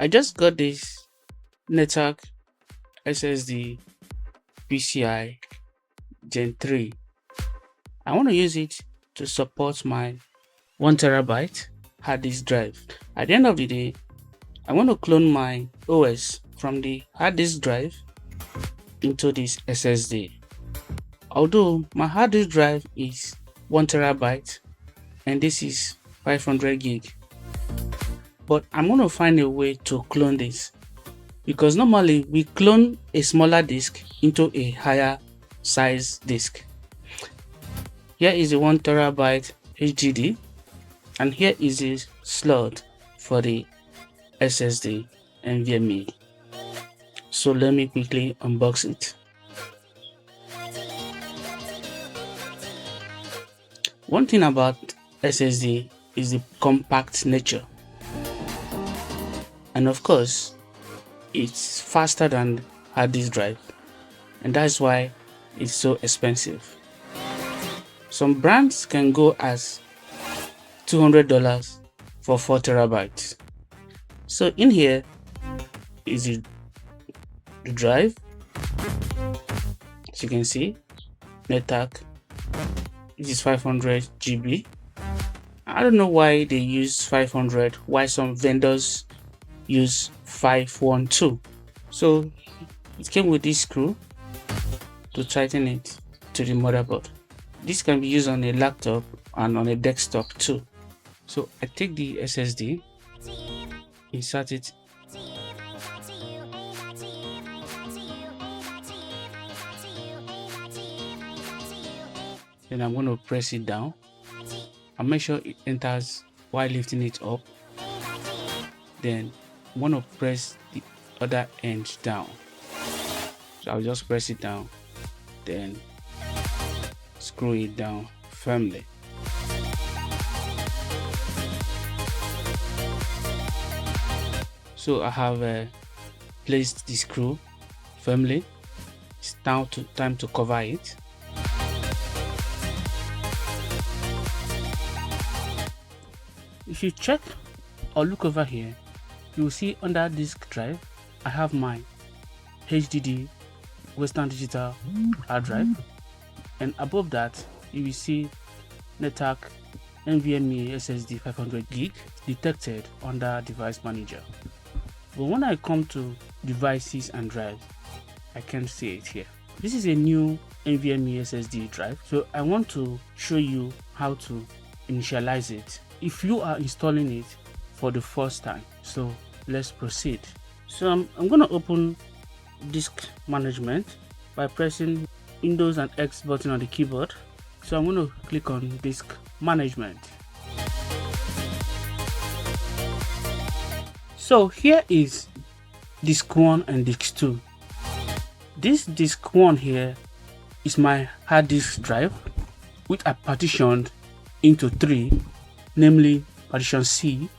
I just got this Netac SSD PCI Gen 3. I want to use it to support my 1TB hard disk drive. At the end of the day, I want to clone my OS from the hard disk drive into this SSD. Although my hard disk drive is 1TB and this is 500 gig, but I'm going to find a way to clone this, because normally we clone a smaller disk into a higher size disk. Here is a 1TB HDD and here is a slot for the SSD NVMe. So let me quickly unbox it. One thing about SSD is the compact nature, and of course it's faster than hard disk drive, and that's why it's so expensive. Some brands can go as $200 for 4TB. So in here is the drive. As you can see, Netac, this is 500 GB. I don't know why they use 500, why some vendors use 512. So it came with this screw to tighten it to the motherboard. This can be used on a laptop and on a desktop too. So I take the SSD, insert it, then I'm going to press it down and make sure it enters while lifting it up. Then I'm going to press the other end down. So I'll just press it down, then screw it down firmly. So I have placed the screw firmly. It's now time to cover it. If you check or look over here, you will see under disk drive I have my HDD Western Digital hard drive, and above that you will see Netac NVMe SSD 500 gig detected under device manager. But when I come to devices and drives, I can't see it here. This is a new NVMe SSD drive, so I want to show you how to initialize it if you are installing it for the first time. So let's proceed. So I'm going to open disk management by pressing Windows and X button on the keyboard. So I'm going to click on disk management. So here is disk 1 and disk 2. This disk 1 here is my hard disk drive, which I partitioned into 3, namely partition C,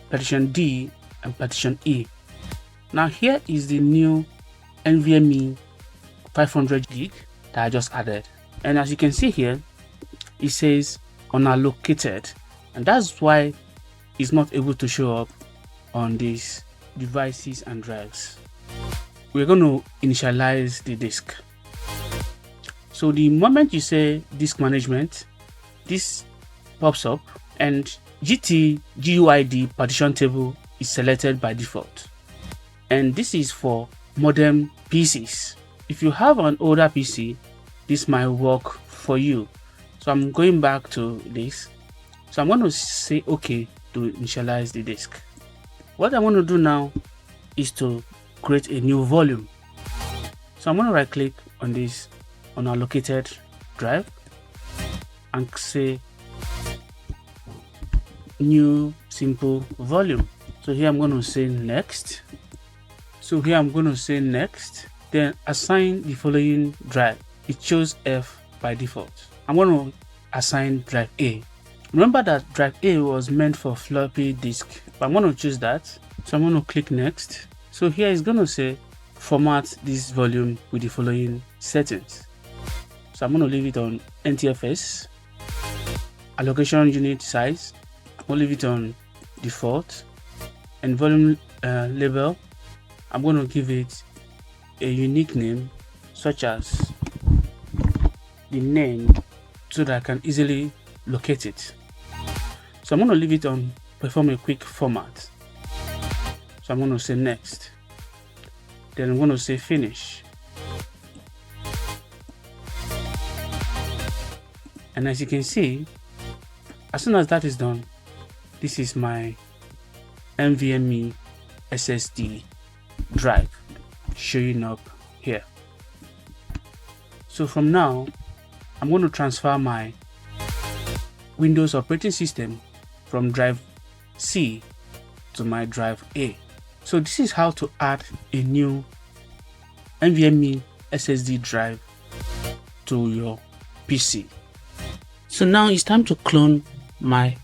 partition D, and partition E. Now here is the new NVMe 500 gig that I just added, and as you can see here, it says unallocated, and that's why it's not able to show up on these devices and drives. We're going to initialize the disk. So the moment you say disk management, this pops up and GUID partition table is selected by default, and this is for modern PCs. If you have an older PC, this might work for you. So I'm going back to this. So I'm going to say OK to initialize the disk. What I want to do now is to create a new volume. So I'm going to right click on this unallocated drive and say new simple volume. So here I'm going to say next. Then assign the following drive. It chose F by default. I'm going to assign drive A. Remember that drive A was meant for floppy disk, but I'm going to choose that. So I'm going to click next. So here it's going to say format this volume with the following settings. So I'm going to leave it on NTFS. Allocation unit size, I'm going to leave it on default. and volume label, I'm going to give it a unique name such as the name so that I can easily locate it. So I'm going to leave it on perform a quick format. So I'm going to say next. Then I'm going to say finish. And as you can see, as soon as that is done, this is my NVMe SSD drive showing up here. So from now, I'm going to transfer my Windows operating system from drive C to my drive A. So this is how to add a new NVMe SSD drive to your PC. So now it's time to clone my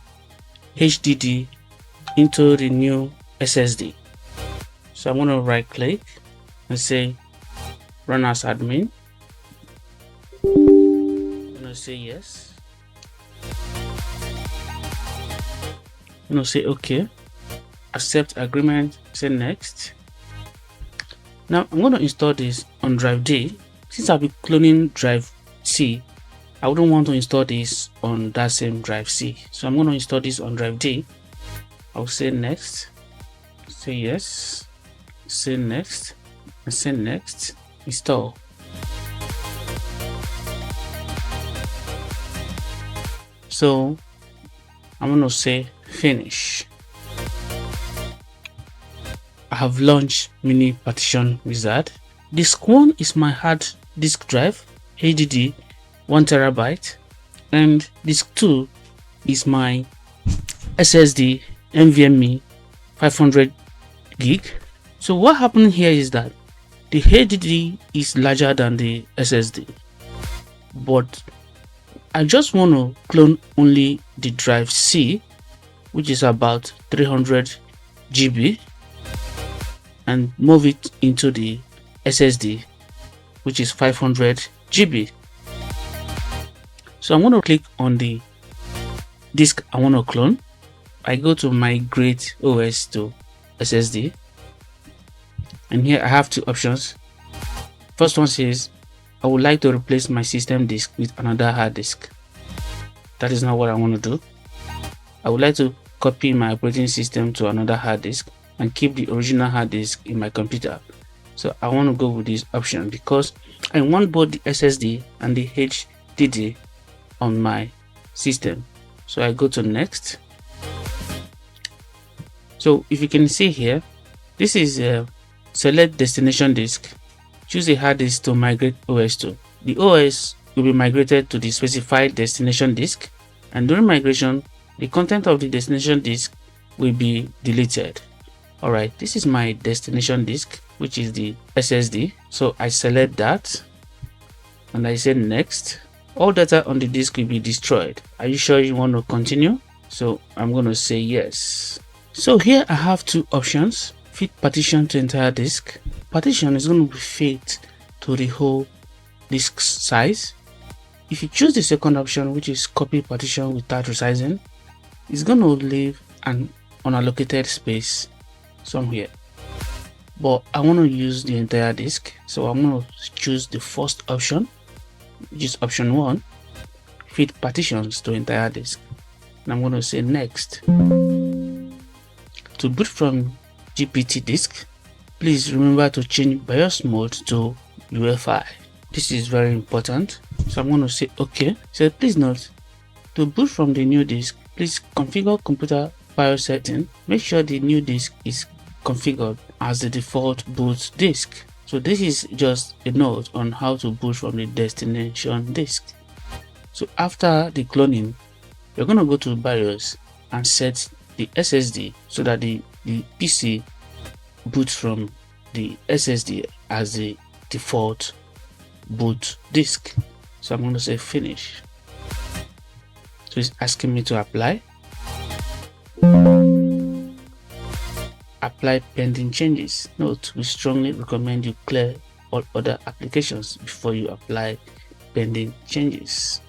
HDD into the new SSD. So I'm going to right click and say run as admin. I'm going to say yes. I'm going to say okay. Accept agreement, say next. Now I'm going to install this on drive D. Since I'll be cloning drive C, I wouldn't want to install this on that same drive C. So I'm going to install this on drive D. I'll say next, say yes, say next, and say next, install. So I'm going to say finish. I have launched Mini Partition Wizard. Disk 1 is my hard disk drive, HDD 1 terabyte, and disk 2 is my SSD NVMe 500 gig. So what happened here is that the HDD is larger than the SSD, but I just want to clone only the drive C, which is about 300 GB, and move it into the SSD, which is 500 GB. So I'm going to click on the disk I want to clone. I go to migrate OS to SSD, and here I have two options. First one says I would like to replace my system disk with another hard disk. That is not what I want to do. I would like to copy my operating system to another hard disk and keep the original hard disk in my computer. So I want to go with this option because I want both the SSD and the HDD on my system. So I go to next. So if you can see here, this is a select destination disk. Choose a hard disk to migrate OS to. The OS will be migrated to the specified destination disk, and during migration, the content of the destination disk will be deleted. Alright, this is my destination disk, which is the SSD. So I select that and I say next. All data on the disk will be destroyed. Are you sure you want to continue? So I'm going to say yes. So here I have two options: fit partition to entire disk. Partition is going to be fit to the whole disk size. If you choose the second option, which is copy partition without resizing, it's going to leave an unallocated space somewhere. But I want to use the entire disk, so I'm going to choose the first option, which is option 1, fit partitions to entire disk, and I'm going to say next. To boot from GPT disk, please remember to change BIOS mode to UEFI. This is very important, so I'm going to say okay. So please note, to boot from the new disk, please configure computer BIOS setting. Make sure the new disk is configured as the default boot disk. So this is just a note on how to boot from the destination disk. So after the cloning, you're going to go to BIOS and set the SSD so that the PC boots from the SSD as the default boot disk. So I'm going to say finish. So it's asking me to apply pending changes. Note, we strongly recommend you clear all other applications before you apply pending changes.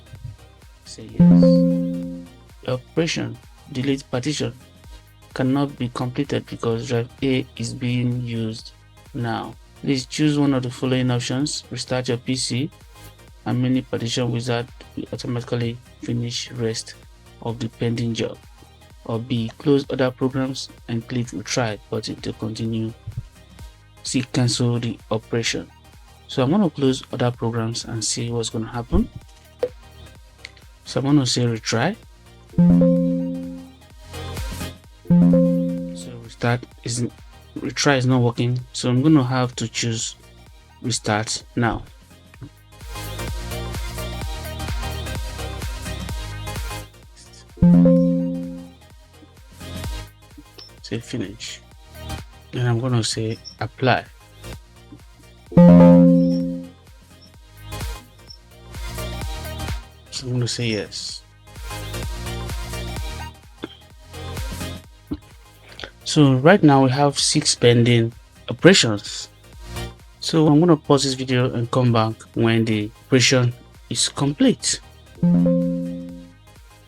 Say yes. Operation delete partition cannot be completed because drive A is being used now. Please choose one of the following options: restart your PC, and many partition wizard will automatically finish rest of the pending job, or B, close other programs and click retry button to continue. C, cancel the operation. So I'm going to close other programs and see what's going to happen. So I'm going to say retry. So retry is not working, so I'm going to have to choose restart now. Say finish, and I'm going to say apply. So I'm going to say yes. So right now we have 6 pending operations. So I'm going to pause this video and come back when the operation is complete.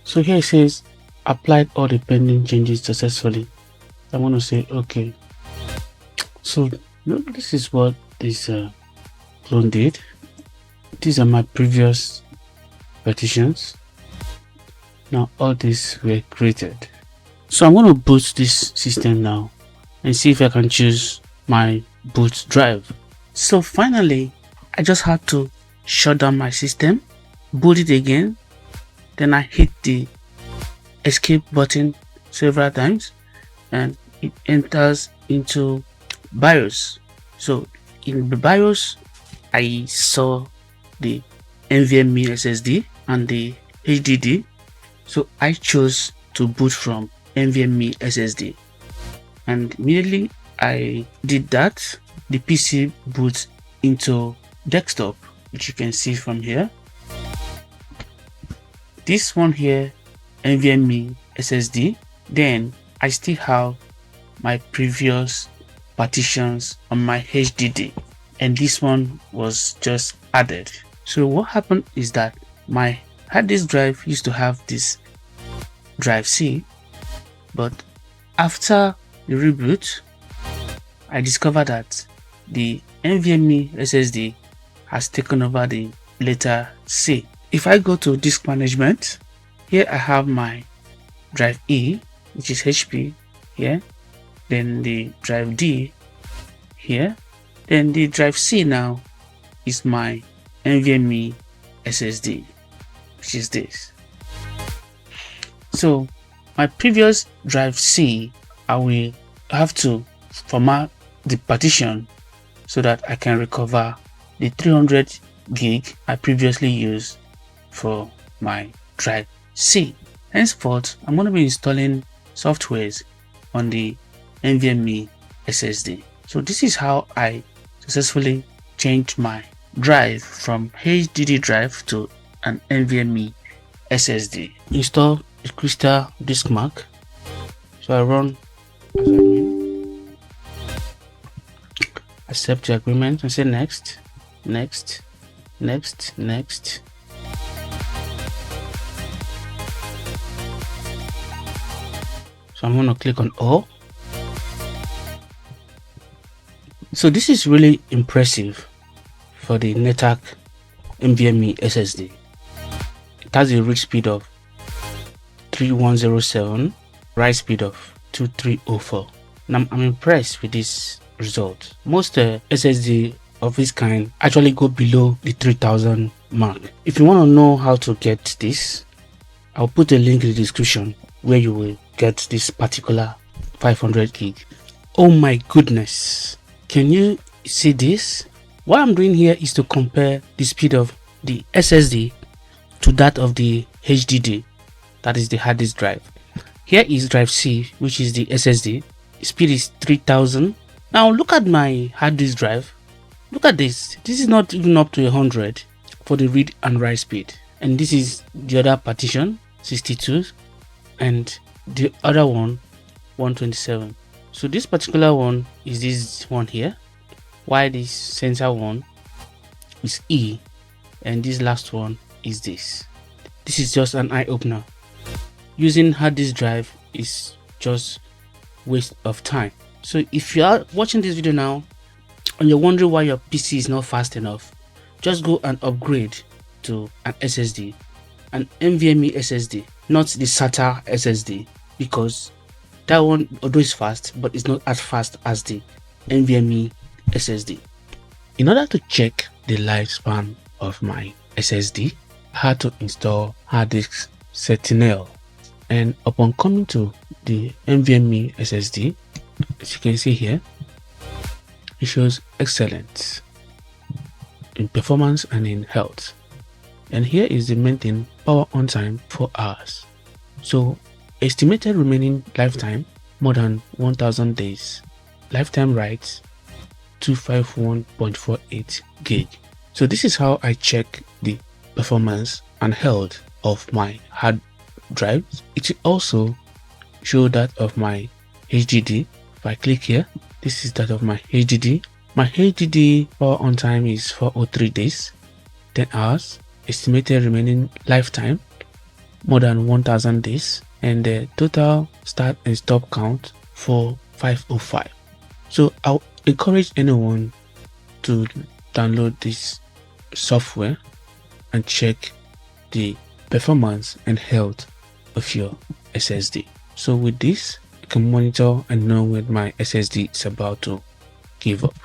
So here it says applied all the pending changes successfully. I'm going to say okay. So look, this is what this clone did. These are my previous partitions. Now all these were created. So I'm going to boot this system now and see if I can choose my boot drive. So finally, I just had to shut down my system, boot it again, then I hit the escape button several times and it enters into BIOS. So in the BIOS, I saw the NVMe SSD and the HDD. So I chose to boot from NVMe SSD, and immediately I did that, the PC boots into desktop, which you can see from here. This one here, NVMe SSD. Then I still have my previous partitions on my HDD, and this one was just added. So what happened is that my hard disk drive used to have this drive C, but after the reboot, I discovered that the NVMe SSD has taken over the letter C. If I go to disk management, here I have my drive E, which is HP here, then the drive D here, then the drive C now is my NVMe SSD, which is this. So my previous drive C, I will have to format the partition so that I can recover the 300 gig I previously used for my drive C. Henceforth, I'm going to be installing softwares on the NVMe SSD. So this is how I successfully changed my drive from HDD drive to an NVMe SSD. Install the Crystal Disk Mark. So I run as admin, accept the agreement and say next, next, next, next. So I'm going to click on all. So this is really impressive for the Netac NVMe SSD. It has a read speed of 3107, write speed of 2304. And I'm impressed with this result. Most SSD of this kind actually go below the 3000 mark. If you want to know how to get this, I'll put a link in the description where you will get this particular 500 gig. Oh my goodness, can you see this? What I'm doing here is to compare the speed of the SSD to that of the HDD, that is the hard disk drive. Here is drive C, which is the SSD. Speed is 3000. Now look at my hard disk drive. Look at this. This is not even up to 100 for the read and write speed. And this is the other partition, 62, and the other one, 127. So this particular one is this one here, while this center one is E, and this last one is this. This is just an eye opener. Using hard disk drive is just waste of time. So if you are watching this video now and you're wondering why your PC is not fast enough, just go and upgrade to an SSD, an NVMe SSD, not the SATA SSD, because that one, although it's fast, but it's not as fast as the NVMe SSD. In order to check the lifespan of my SSD, I had to install hard disk Sentinel, and upon coming to the NVMe SSD, as you can see here, it shows excellent in performance and in health. And here is the main thing: power on time 4 hours. So estimated remaining lifetime more than 1000 days. Lifetime writes 251.48 gig. So this is how I check the performance and health of my hard drives. It also show that of my HDD. If I click here, this is that of my HDD. My HDD power on time is 403 days, 10 hours. Estimated remaining lifetime more than 1000 days, and the total start and stop count for 505. So I'll encourage anyone to download this software and check the performance and health of your SSD. So with this, I can monitor and know when my SSD is about to give up.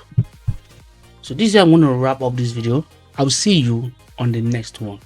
So this is how I'm going to wrap up this video. I'll see you on the next one.